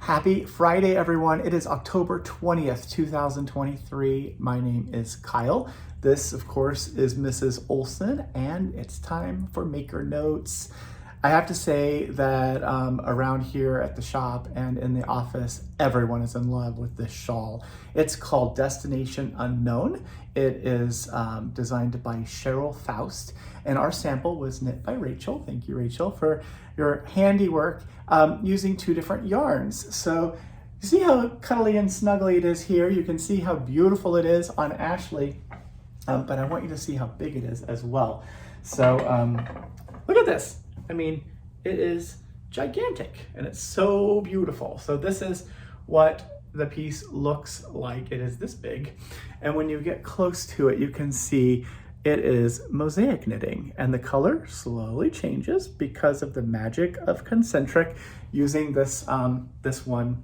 Happy Friday, everyone. It is October 20th, 2023. My name is Kyle. This, of course, is Mrs. Olson, and it's time for Maker Notes. I have to say that around here at the shop and in the office, everyone is in love with this shawl. It's called Destination Unknown. It is designed by Cheryl Faust, and our sample was knit by Rachel. Thank you, Rachel, for your handiwork using two different yarns. So you see how cuddly and snuggly it is here. You can see how beautiful it is on Ashley, but I want you to see how big it is as well. So look at this. I mean, it is gigantic and it's so beautiful. So this is what the piece looks like. It is this big. And when you get close to it, you can see it is mosaic knitting, and the color slowly changes because of the magic of concentric using this, this one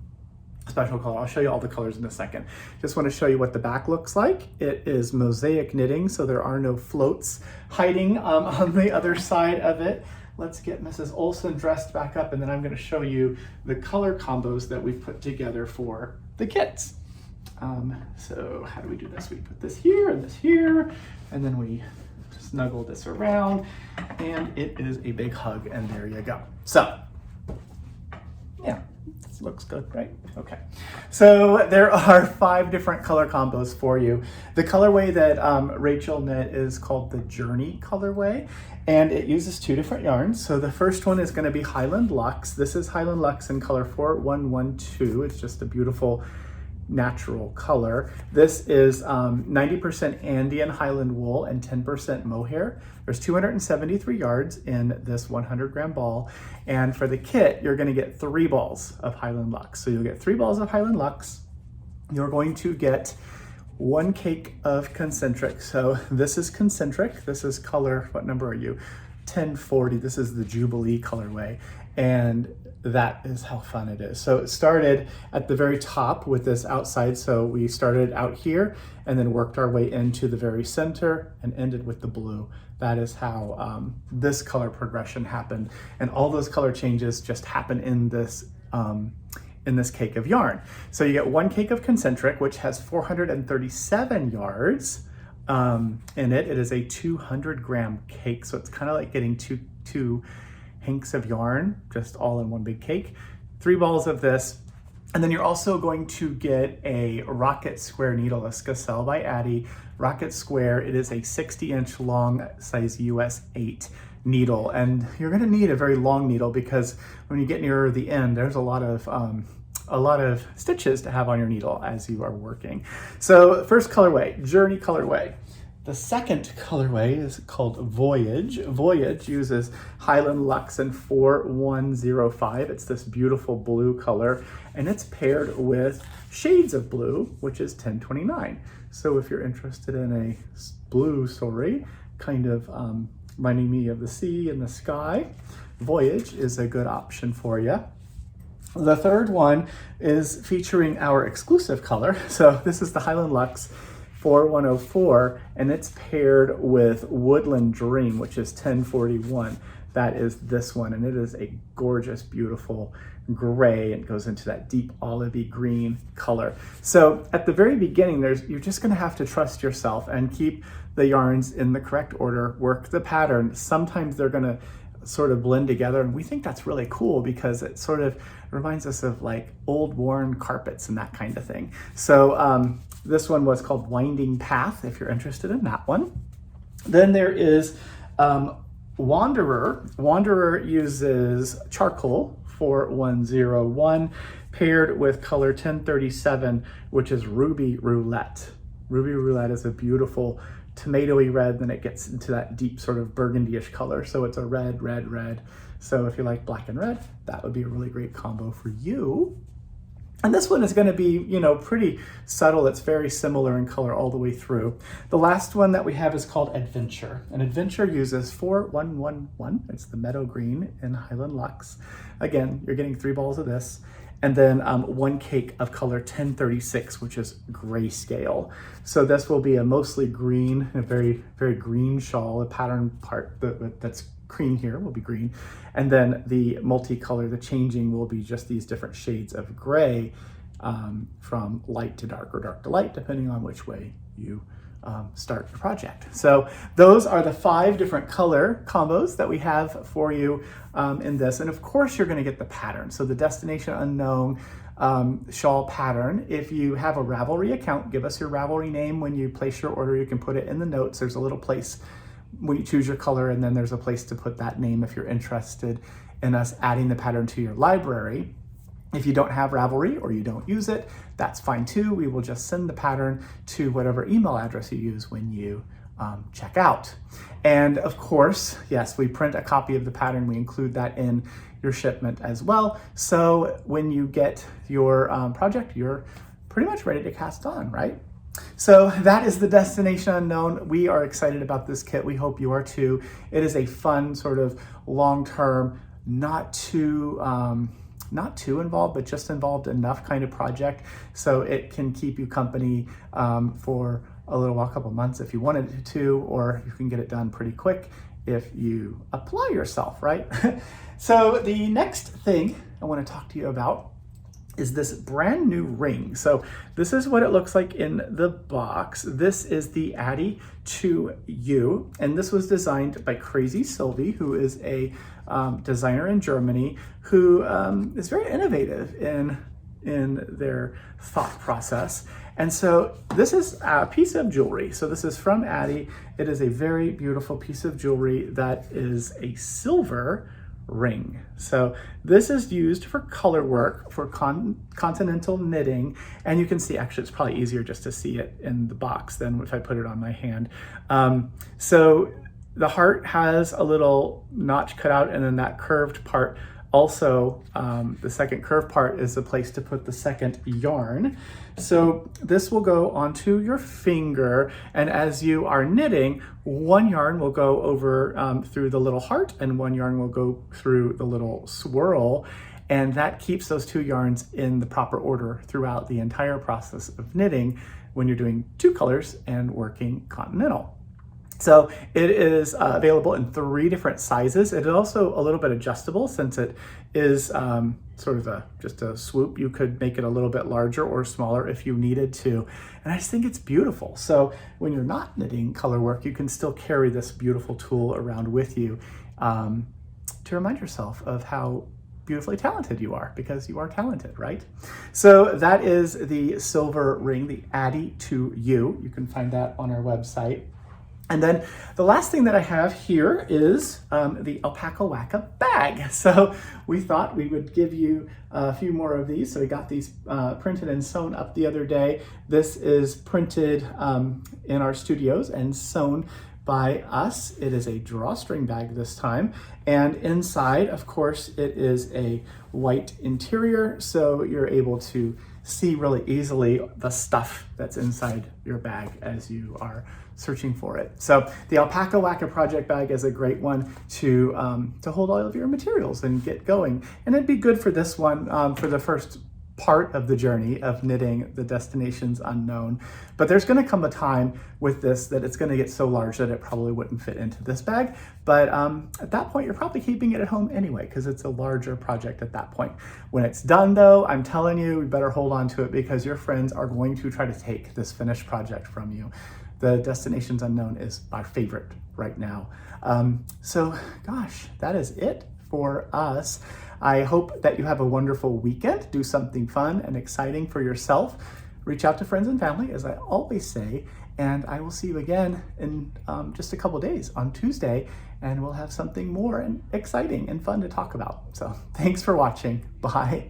special color. I'll show you all the colors in a second. Just want to show you what the back looks like. It is mosaic knitting, so there are no floats hiding on the other side of it. Let's get Mrs. Olson dressed back up, and then I'm going to show you the color combos that we've put together for the kits. So how do we do this? We put this here, and then we snuggle this around, and it is a big hug, and there you go. So, yeah, this looks good, right? Okay. So there are 5 different color combos for you. The colorway that Rachel knit is called the Journey colorway, and it uses 2 different yarns. So the first one is going to be Highland Luxe. This is Highland Luxe in color 4112. It's just a beautiful natural color. This is 90% Andean Highland wool and 10% mohair. There's 273 yards in this 100 gram ball. And for the kit, you're going to get 3 balls of Highland Luxe. So you'll get 3 balls of Highland Luxe. You're going to get 1 cake of concentric. So this is concentric. This is color, what number are you? 1040. This is the Jubilee colorway. And that is how fun it is. So it started at the very top with this outside. So we started out here and then worked our way into the very center and ended with the blue. That is how this color progression happened. And all those color changes just happen in this cake of yarn. So you get 1 cake of concentric, which has 437 yards in it. It is a 200 gram cake. So it's kind of like getting two hanks of yarn, just all in one big cake. 3 balls of this. And then you're also going to get a Rocket Square needle, a Skacel by Addi Rocket Square. It is a 60-inch long size US 8 needle. And you're gonna need a very long needle because when you get nearer the end, there's a lot of stitches to have on your needle as you are working. So first colorway, Journey colorway. The second colorway is called Voyage. Voyage uses Highland Luxe in 4105. It's this beautiful blue color, and it's paired with shades of blue, which is 1029. So if you're interested in a blue story, kind of reminding me of the sea and the sky, Voyage is a good option for you. The third one is featuring our exclusive color. So this is the Highland Luxe 4104, and it's paired with Woodland Dream, which is 1041. That is this one, and it is a gorgeous, beautiful gray, and goes into that deep olivey green color. So at the very beginning, you're just gonna have to trust yourself and keep the yarns in the correct order, work the pattern. Sometimes they're gonna sort of blend together, and we think that's really cool because it sort of reminds us of like old worn carpets and that kind of thing. So this one was called Winding Path, if you're interested in that one. Then there is Wanderer. Wanderer uses charcoal 4101 paired with color 1037, which is Ruby Roulette. Ruby Roulette is a beautiful tomatoey red, then it gets into that deep sort of burgundy-ish color. So it's a red, red, red. So if you like black and red, that would be a really great combo for you. And this one is going to be, you know, pretty subtle. It's very similar in color all the way through. The last one that we have is called Adventure. And Adventure uses 4111. It's the Meadow Green in Highland Luxe. Again, you're getting 3 balls of this. And then 1 cake of color 1036, which is grayscale. So this will be a mostly green, a very, very green shawl, a pattern part that's cream here will be green. And then the multicolor, the changing, will be just these different shades of gray from light to dark or dark to light, depending on which way you start your project. So those are the 5 different color combos that we have for you in this. And of course, you're going to get the pattern. So the Destination Unknown shawl pattern. If you have a Ravelry account, give us your Ravelry name when you place your order. You can put it in the notes. There's a little place when you choose your color, and then there's a place to put that name if you're interested in us adding the pattern to your library. If you don't have Ravelry or you don't use it, that's fine too. We will just send the pattern to whatever email address you use when you check out. And of course, yes, we print a copy of the pattern. We include that in your shipment as well. So when you get your project, you're pretty much ready to cast on, right? So that is the Destination Unknown. We are excited about this kit. We hope you are too. It is a fun sort of long-term, not too involved, but just involved enough kind of project so it can keep you company for a little while, a couple months if you wanted it to, or you can get it done pretty quick if you apply yourself, right? So the next thing I want to talk to you about is this brand new ring. So this is what it looks like in the box. This is the Addy to You, and this was designed by Crazy Sylvie, who is a designer in Germany who is very innovative in their thought process. And so this is a piece of jewelry. So this is from Addy. It is a very beautiful piece of jewelry that is a silver ring. So this is used for color work, for continental knitting, and you can see, actually it's probably easier just to see it in the box than if I put it on my hand. So the heart has a little notch cut out, and then that curved part also, the second curved part is the place to put the second yarn. So this will go onto your finger, and as you are knitting, one yarn will go over through the little heart, and one yarn will go through the little swirl, and that keeps those 2 yarns in the proper order throughout the entire process of knitting when you're doing 2 colors and working continental. So it is available in 3 different sizes. It is also a little bit adjustable since it is sort of just a swoop. You could make it a little bit larger or smaller if you needed to. And I just think it's beautiful. So when you're not knitting color work, you can still carry this beautiful tool around with you to remind yourself of how beautifully talented you are, because you are talented, right? So that is the silver ring, the Addy to You. You can find that on our website. And then the last thing that I have here is the Alpaca Wacka bag. So we thought we would give you a few more of these. So we got these printed and sewn up the other day. This is printed in our studios and sewn by us. It is a drawstring bag this time. And inside, of course, it is a white interior. So you're able to see really easily the stuff that's inside your bag as you are searching for it. So the Alpaca Wacka project bag is a great one to hold all of your materials and get going. And it'd be good for this one for the first part of the journey of knitting the Destinations Unknown. But there's going to come a time with this that it's going to get so large that it probably wouldn't fit into this bag. But at that point, you're probably keeping it at home anyway, because it's a larger project at that point. When it's done though, I'm telling you, we better hold on to it, because your friends are going to try to take this finished project from you. The Destinations Unknown is our favorite right now. So gosh, that is it for us. I hope that you have a wonderful weekend. Do something fun and exciting for yourself. Reach out to friends and family, as I always say, and I will see you again in just a couple days on Tuesday, and we'll have something more and exciting and fun to talk about. So thanks for watching. Bye.